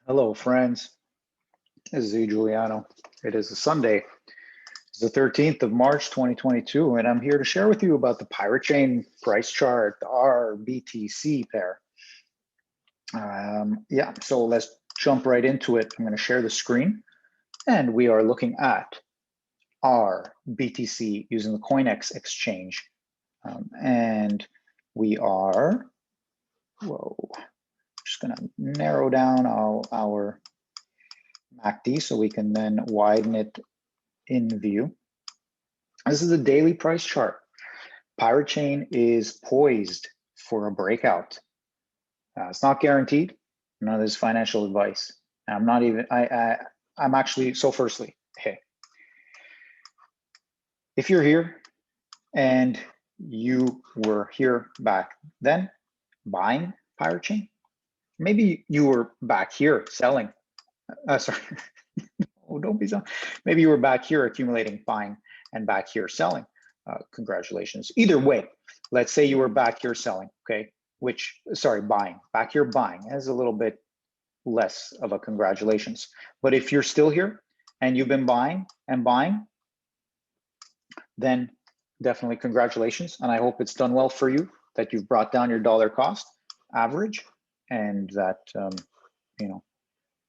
Hello, friends. This is E. Giuliano. It is a Sunday. It's the 13th of March, 2022, and I'm here to share with you about the Pirate Chain price chart, the ARRR-BTC pair. So let's jump right into it. I'm going to share the screen, and we are looking at our BTC using the CoinEx exchange. And we are, just going to narrow down our MACD so we can then widen it in view. This is a daily price chart. Pirate Chain is poised for a breakout. It's not guaranteed. None of this financial advice. I'm not even, I'm actually, so firstly, hey, if you're here and you were here back then buying Pirate Chain, maybe you were back here selling, sorry, oh, don't be so, maybe you were back here accumulating, buying, and back here selling. Congratulations. Either way, let's say you were back here selling, okay? Buying, back here buying is a little bit less of a congratulations. But if you're still here and you've been buying and buying, then definitely congratulations. And I hope it's done well for you, that you've brought down your dollar cost average, and that,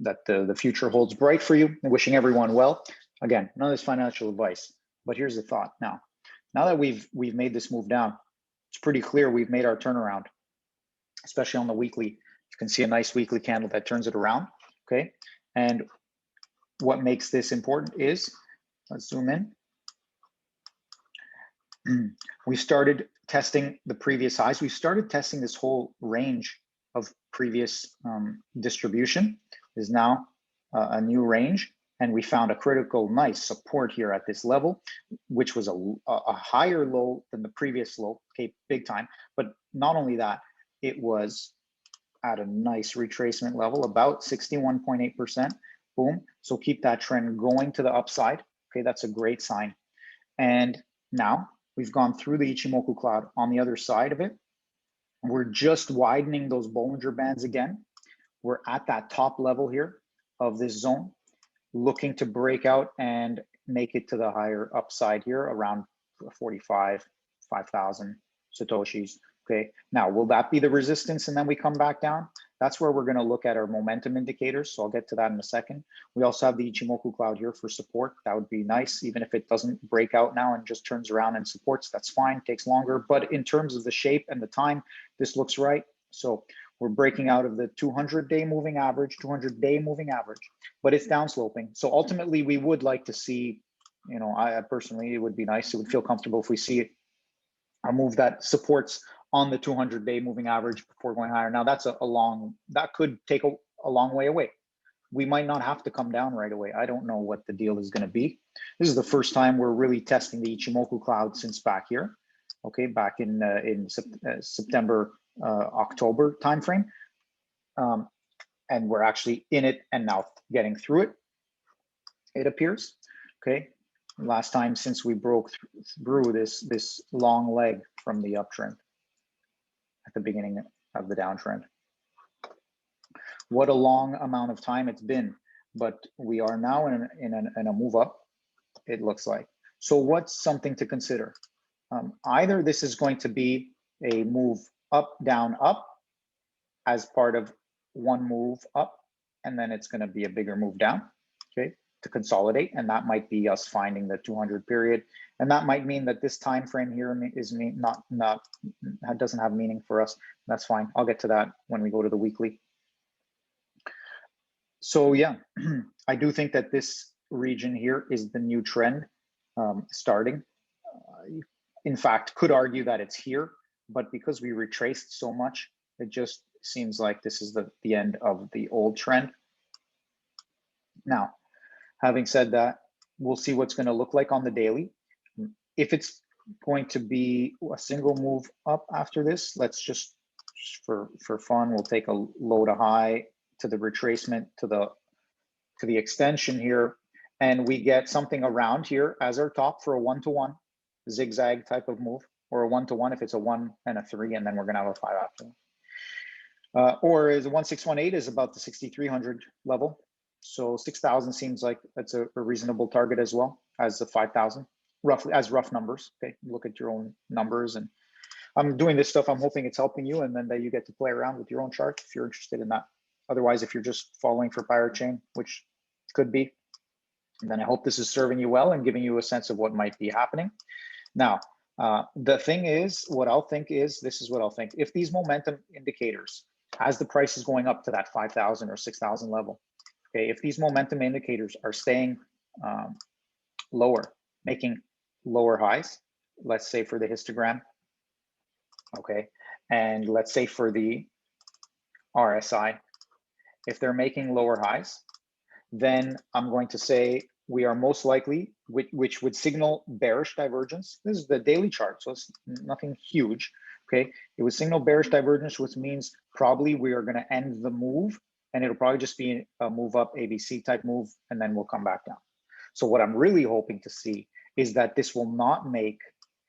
that the future holds bright for you. And wishing everyone well. Again, none of this financial advice, but here's the thought. Now that we've made this move down, it's pretty clear we've made our turnaround, especially on the weekly. You can see a nice weekly candle that turns it around, okay? And what makes this important is, let's zoom in. We started testing the previous highs. We started testing this whole range of previous distribution is now a new range. And we found a critical, nice support here at this level, which was a higher low than the previous low, okay, big time. But not only that, it was at a nice retracement level, about 61.8%, boom. So keep that trend going to the upside, okay, that's a great sign. And now we've gone through the Ichimoku cloud on the other side of it. We're just widening those Bollinger Bands again. We're at that top level here of this zone, looking to break out and make it to the higher upside here around 5,000 Satoshis. Okay, now will that be the resistance and then we come back down? That's where we're going to look at our momentum indicators. So I'll get to that in a second. We also have the Ichimoku cloud here for support. That would be nice, even if it doesn't break out now and just turns around and supports, that's fine, takes longer. But in terms of the shape and the time, this looks right. So we're breaking out of the 200-day moving average, but it's downsloping. So ultimately we would like to see, I personally, it would be nice, it would feel comfortable if we see a move that supports on the 200-day moving average before going higher. Now that's that could take a long way away. We might not have to come down right away. I don't know what the deal is going to be. This is the first time we're really testing the Ichimoku cloud since back here. Okay, back in September, October timeframe. And we're actually in it and now getting through it, it appears. Okay, last time since we broke through this long leg from the uptrend at the beginning of the downtrend. What a long amount of time it's been, but we are now in a move up, it looks like. So what's something to consider? Either this is going to be a move up, down, up as part of one move up, and then it's going to be a bigger move down, okay, to consolidate, and that might be us finding the 200 period, and that might mean that this time frame here is doesn't have meaning for us. That's fine. I'll get to that when we go to the weekly. So yeah, I do think that this region here is the new trend starting. In fact, could argue that it's here, but because we retraced so much, it just seems like this is the end of the old trend. Now, having said that, we'll see what's going to look like on the daily. If it's going to be a single move up after this, let's just for fun, we'll take a low to high to the retracement to the extension here, and we get something around here as our top for a 1-to-1 zigzag type of move, or a 1-to-1 if it's a 1 and a 3, and then we're going to have a 5 after. Or is 1618 is about the 6300 level. So 6000 seems like that's a reasonable target as well as the 5000, roughly, as rough numbers. Okay, look at your own numbers. And I'm doing this stuff, I'm hoping it's helping you, and then that you get to play around with your own chart if you're interested in that. Otherwise, if you're just following for Pirate Chain, which could be, then I hope this is serving you well and giving you a sense of what might be happening. Now, the thing is, what I'll think is, this is what I'll think. If these momentum indicators, as the price is going up to that 5,000 or 6,000 level, okay, if these momentum indicators are staying lower, making lower highs, let's say for the histogram, okay, and let's say for the RSI, if they're making lower highs, then I'm going to say we are most likely, which would signal bearish divergence. This is the daily chart, so it's nothing huge, okay? It would signal bearish divergence, which means probably we are gonna end the move, and it'll probably just be a move up, ABC type move, and then we'll come back down. So what I'm really hoping to see is that this will not make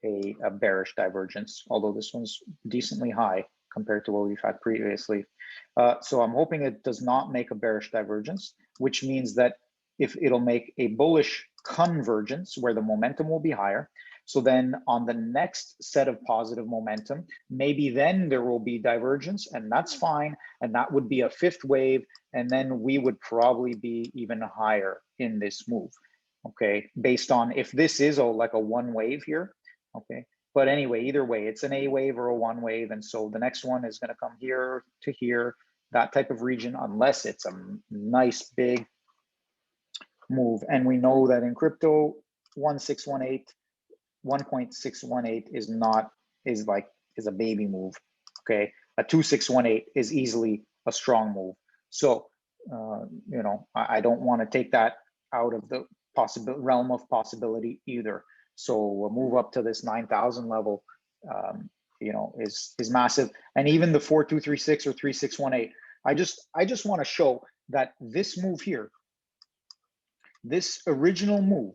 a bearish divergence, although this one's decently high compared to what we've had previously. So I'm hoping it does not make a bearish divergence, which means that if it'll make a bullish convergence where the momentum will be higher. So then on the next set of positive momentum, maybe then there will be divergence, and that's fine. And that would be a fifth wave. And then we would probably be even higher in this move. Okay, based on if this is like a one wave here. Okay, but anyway, either way, it's an A wave or a one wave. And so the next one is going to come here to here, that type of region, unless it's a nice big move. And we know that in crypto, 1.618 is a baby move. Okay, a 2.618 is easily a strong move. So, you know, I don't want to take that out of the realm of possibility either. So a move up to this 9,000 level, you know, is massive. And even the 4.236 or 3.618, I just want to show that this move here, this original move,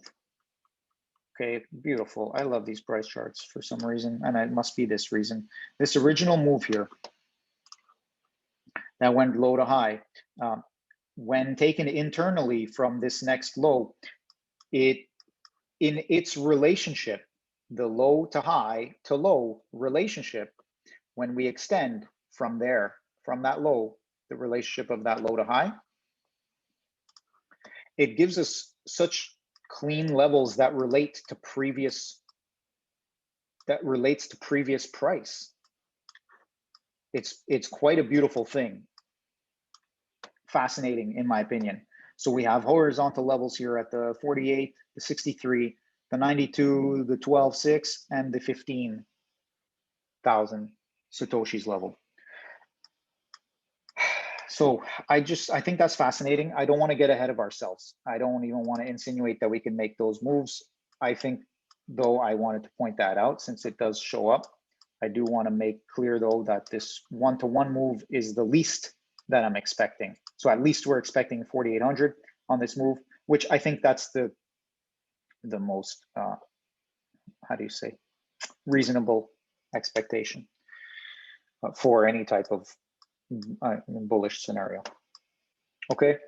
okay, beautiful. I love these price charts for some reason, and it must be this reason. This original move here that went low to high, when taken internally from this next low, in its relationship, the low to high to low relationship, when we extend from there, from that low, the relationship of that low to high, it gives us such clean levels that relate to previous price. It's quite a beautiful thing. Fascinating, in my opinion. So we have horizontal levels here at the 48, the 63, the 92, the 12.6, and the 15,000 Satoshis level. So I think that's fascinating. I don't want to get ahead of ourselves. I don't even want to insinuate that we can make those moves. I think, though, I wanted to point that out since it does show up. I do want to make clear, though, that this one-to-one move is the least that I'm expecting. So at least we're expecting 4,800 on this move, which I think that's the most, how do you say, reasonable expectation for any type of bullish scenario. Okay,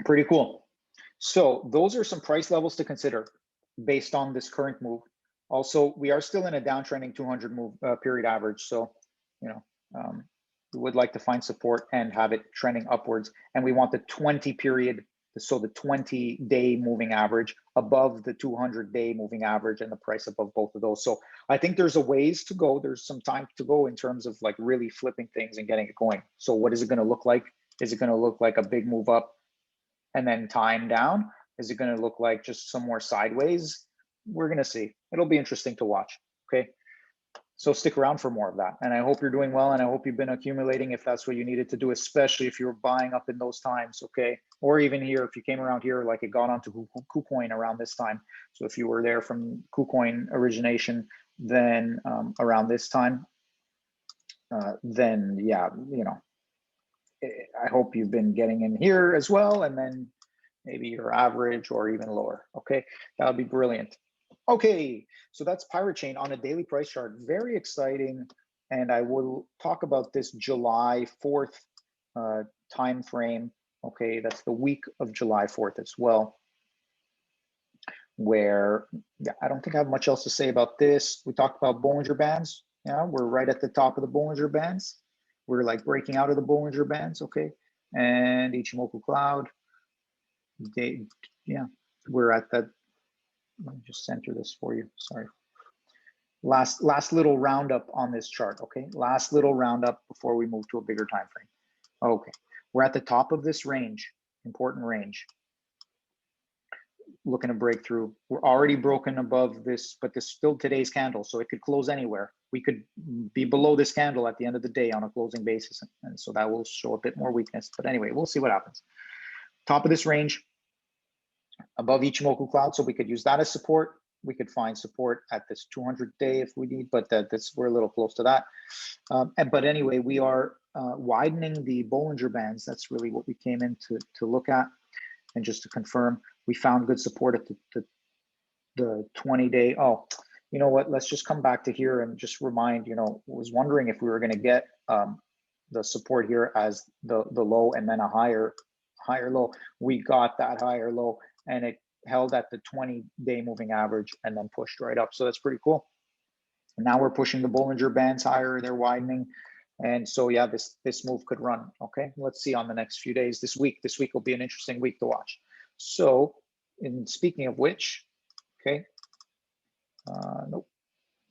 pretty cool. So those are some price levels to consider based on this current move. Also, we are still in a downtrending 200 move period average. So, you know, we would like to find support and have it trending upwards. And we want the 20 period, so the 20-day moving average above the 200-day moving average and the price above both of those. So I think there's a ways to go. There's some time to go in terms of like really flipping things and getting it going. So what is it going to look like? Is it going to look like a big move up and then time down? Is it going to look like just some more sideways? We're going to see. It'll be interesting to watch. Okay. So stick around for more of that. And I hope you're doing well. And I hope you've been accumulating if that's what you needed to do, especially if you were buying up in those times. Okay. Or even here, if you came around here, like it got onto KuCoin around this time. So if you were there from KuCoin origination, then around this time, then yeah, you know, I hope you've been getting in here as well. And then maybe your average or even lower. Okay. That would be brilliant. Okay, so that's Pirate Chain on a daily price chart. Very exciting and I will talk about this July 4th time frame. Okay, that's the week of July 4th as well, where I don't think I have much else to say about this. We talked about Bollinger Bands. Yeah, we're right at the top of the Bollinger Bands. We're like breaking out of the Bollinger Bands, okay? And Ichimoku Cloud, we're at that. Let me just center this for you, sorry. Last little roundup on this chart, okay? Last little roundup before we move to a bigger time frame. Okay, we're at the top of this range, important range. Looking to break through. We're already broken above this, but this is still today's candle, so it could close anywhere. We could be below this candle at the end of the day on a closing basis, and so that will show a bit more weakness. But anyway, we'll see what happens. Top of this range, above Ichimoku Cloud, so we could use that as support. We could find support at this 200-day if we need, but we're a little close to that. But anyway, we are widening the Bollinger Bands. That's really what we came in to look at. And just to confirm, we found good support at the 20-day. Oh, you know what? Let's just come back to here and just remind, was wondering if we were going to get the support here as the low and then a higher low. We got that higher low, and it held at the 20-day moving average and then pushed right up. So that's pretty cool. And now we're pushing the Bollinger Bands higher. They're widening. And so, yeah, this move could run. Okay, let's see on the next few days. This week will be an interesting week to watch. So, in speaking of which, okay, nope.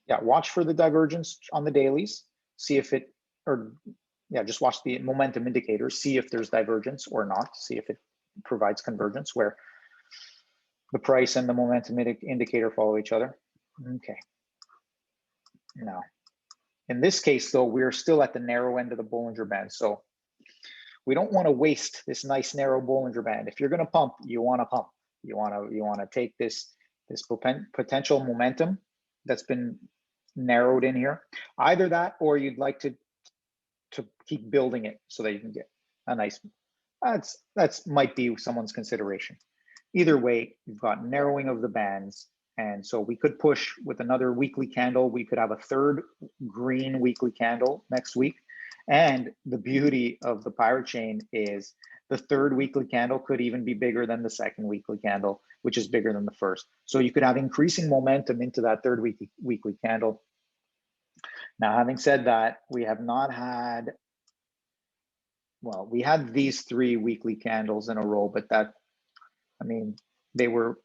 Yeah, watch for the divergence on the dailies. See if it, just watch the momentum indicators. See if there's divergence or not. See if it provides convergence where the price and the momentum indicator follow each other. Okay. Now, in this case, though, we're still at the narrow end of the Bollinger Band. So we don't want to waste this nice narrow Bollinger Band. If you're going to pump, you want to pump. You want to take this potential momentum that's been narrowed in here. Either that, or you'd like to keep building it so that you can get a nice. That's might be someone's consideration. Either way, you've got narrowing of the bands. And so we could push with another weekly candle. We could have a third green weekly candle next week. And the beauty of the pirate chain is the third weekly candle could even be bigger than the second weekly candle, which is bigger than the first. So you could have increasing momentum into that third weekly candle. Now, having said that, we have not had, well, we had these 3 weekly candles in a row, but they were,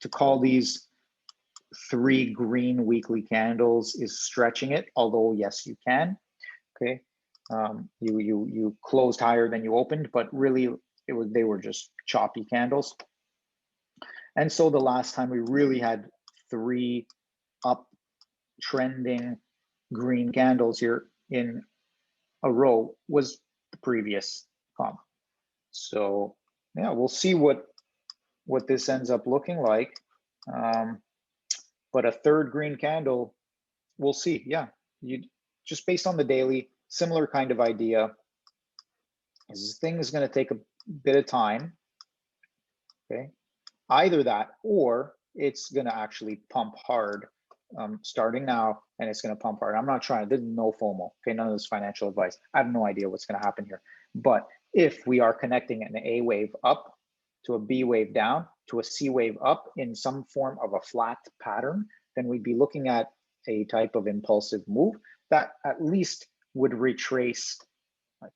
to call these 3 green weekly candles is stretching it, although yes, you can. Okay, you closed higher than you opened, but really they were just choppy candles. And so the last time we really had 3 uptrending green candles here in a row was the previous pump. So yeah, we'll see what this ends up looking like. But a third green candle, we'll see. Yeah, you just based on the daily, similar kind of idea. This thing is going to take a bit of time. Okay, either that or it's going to actually pump hard starting now, and it's going to pump hard. I'm not trying. There's no FOMO. Okay, none of this financial advice. I have no idea what's going to happen here. But if we are connecting an A wave up to a B wave down to a C wave up in some form of a flat pattern, then we'd be looking at a type of impulsive move that at least would retrace.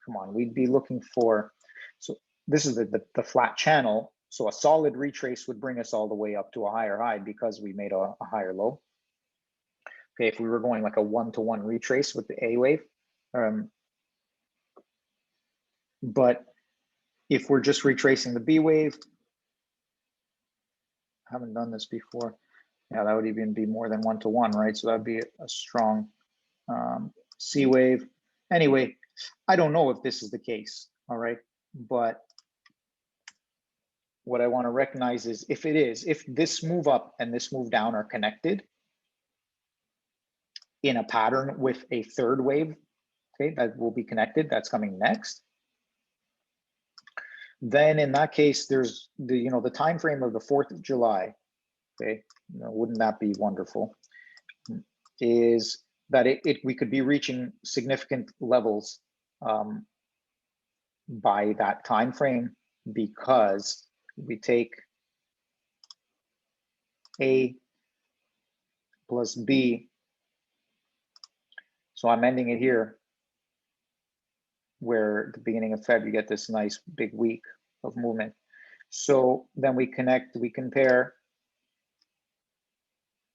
Come on, we'd be looking for, so this is the flat channel. So a solid retrace would bring us all the way up to a higher high because we made a higher low. Okay, if we were going like a 1-to-1 retrace with the A wave. But if we're just retracing the B wave, I haven't done this before. Yeah, that would even be more than 1-to-1, right? So that'd be a strong C wave. Anyway, I don't know if this is the case, all right? But what I want to recognize is if it is, if this move up and this move down are connected in a pattern with a third wave, okay, that will be connected, that's coming next. Then in that case, there's the time frame of the 4th of July, okay, wouldn't that be wonderful, is that we could be reaching significant levels by that time frame, because we take A plus B. So I'm ending it here, where at the beginning of Feb, you get this nice big week of movement. So then we connect, we compare,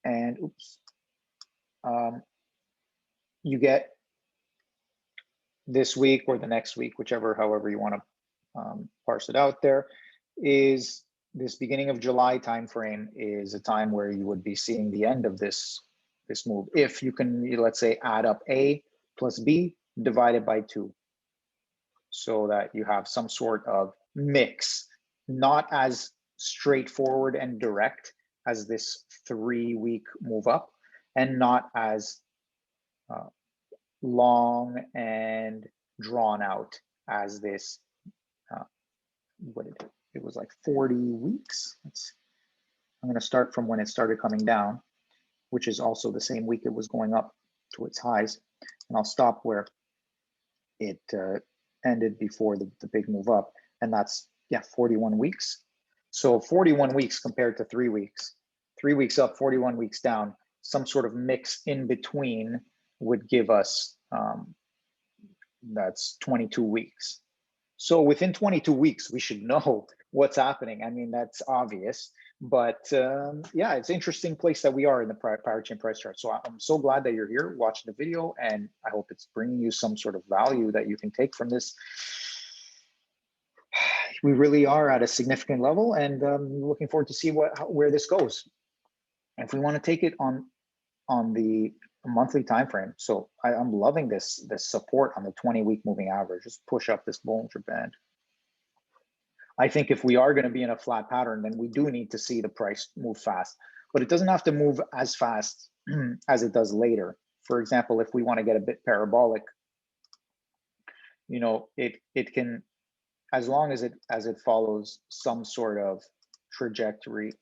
and oops, you get this week or the next week, whichever, however you want to parse it out there, is this beginning of July timeframe is a time where you would be seeing the end of this move. If you can, let's say, add up A plus B divided by 2, so that you have some sort of mix, not as straightforward and direct as this 3-week move up, and not as long and drawn out as this, what it was like 40 weeks. I'm going to start from when it started coming down, which is also the same week it was going up to its highs, and I'll stop where it ended before the big move up, and that's, yeah, 41 weeks. So 41 weeks compared to 3 weeks, 3 weeks up, 41 weeks down, some sort of mix in between would give us, that's 22 weeks. So within 22 weeks, we should know what's happening. I mean, that's obvious, but yeah, it's an interesting place that we are in the power chain price chart. So I'm so glad that you're here watching the video, and I hope it's bringing you some sort of value that you can take from this. We really are at a significant level, and looking forward to see where this goes. If we want to take it on the monthly time frame, so I'm loving this support on the 20-week moving average. Just push up this Bollinger Band. I think if we are going to be in a flat pattern, then we do need to see the price move fast, but it doesn't have to move as fast as it does later. For example, if we want to get a bit parabolic, you know, it can, as long as it follows some sort of trajectory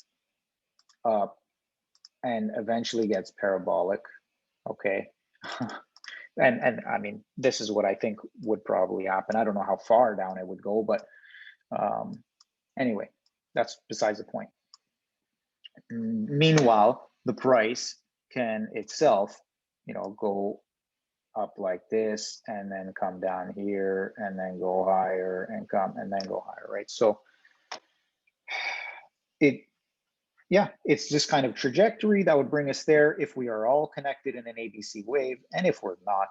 up and eventually gets parabolic, okay. and I mean, this is what I think would probably happen. I don't know how far down it would go, but anyway, that's besides the point. Meanwhile, the price can itself, you know, go up like this and then come down here and then go higher and come and then go higher, right? So yeah, it's this kind of trajectory that would bring us there if we are all connected in an ABC wave. And if we're not,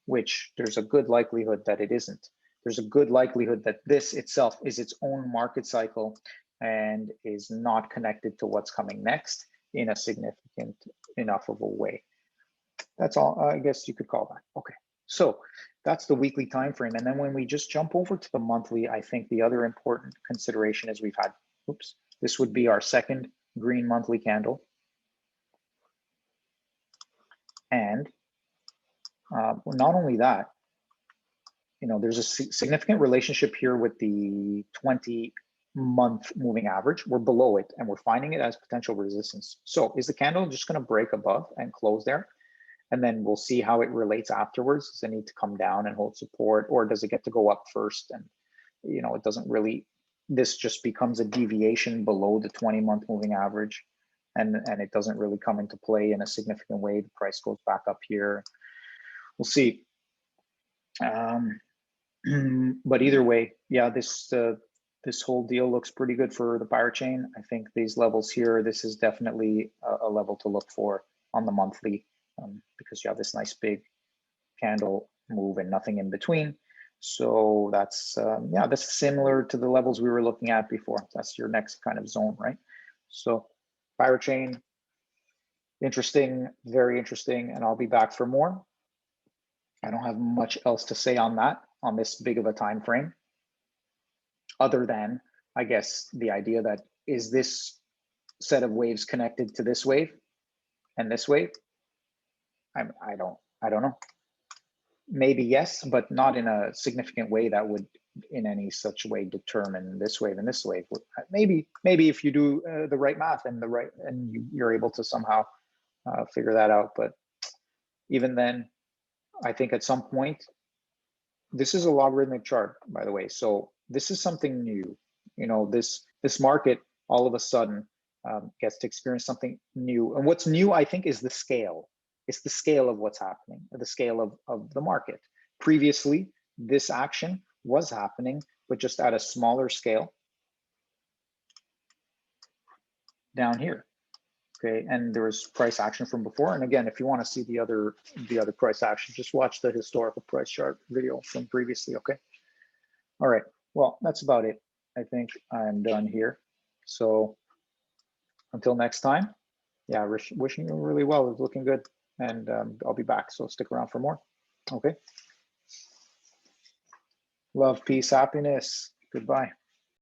which there's a good likelihood that it isn't, there's a good likelihood that this itself is its own market cycle and is not connected to what's coming next in a significant enough of a way. That's all, I guess you could call that. Okay, so that's the weekly time frame. And then when we just jump over to the monthly, I think the other important consideration is we've had, oops, this would be our second green monthly candle. And not only that, you know, there's a significant relationship here with the 20-month moving average. We're below it and we're finding it as potential resistance. So is the candle just going to break above and close there? And then we'll see how it relates afterwards. Does it need to come down and hold support, or does it get to go up first? And, you know, it doesn't really, this just becomes a deviation below the 20-month moving average. And it doesn't really come into play in a significant way. The price goes back up here. We'll see. But either way, yeah, this whole deal looks pretty good for the power chain. I think these levels here, this is definitely a level to look for on the monthly, because you have this nice big candle move and nothing in between. So that's, yeah, that's similar to the levels we were looking at before. That's your next kind of zone, right? So power chain, interesting, very interesting, and I'll be back for more. I don't have much else to say on that, on this big of a time frame, other than, I guess, the idea that, is this set of waves connected to this wave and this wave? I don't know. Maybe yes, but not in a significant way that would in any such way determine this wave and this wave. Maybe if you do the right math and you're able to somehow figure that out, but even then, I think at some point, this is a logarithmic chart, by the way. So this is something new. You know, this market all of a sudden gets to experience something new. And what's new, I think, is the scale. It's the scale of what's happening, the scale of the market. Previously, this action was happening, but just at a smaller scale down here. Okay, and there was price action from before. And again, if you want to see the other price action, just watch the historical price chart video from previously. Okay. All right. Well, that's about it. I think I'm done here. So until next time, yeah, wishing you really well. It's looking good, and I'll be back. So stick around for more. Okay. Love, peace, happiness. Goodbye.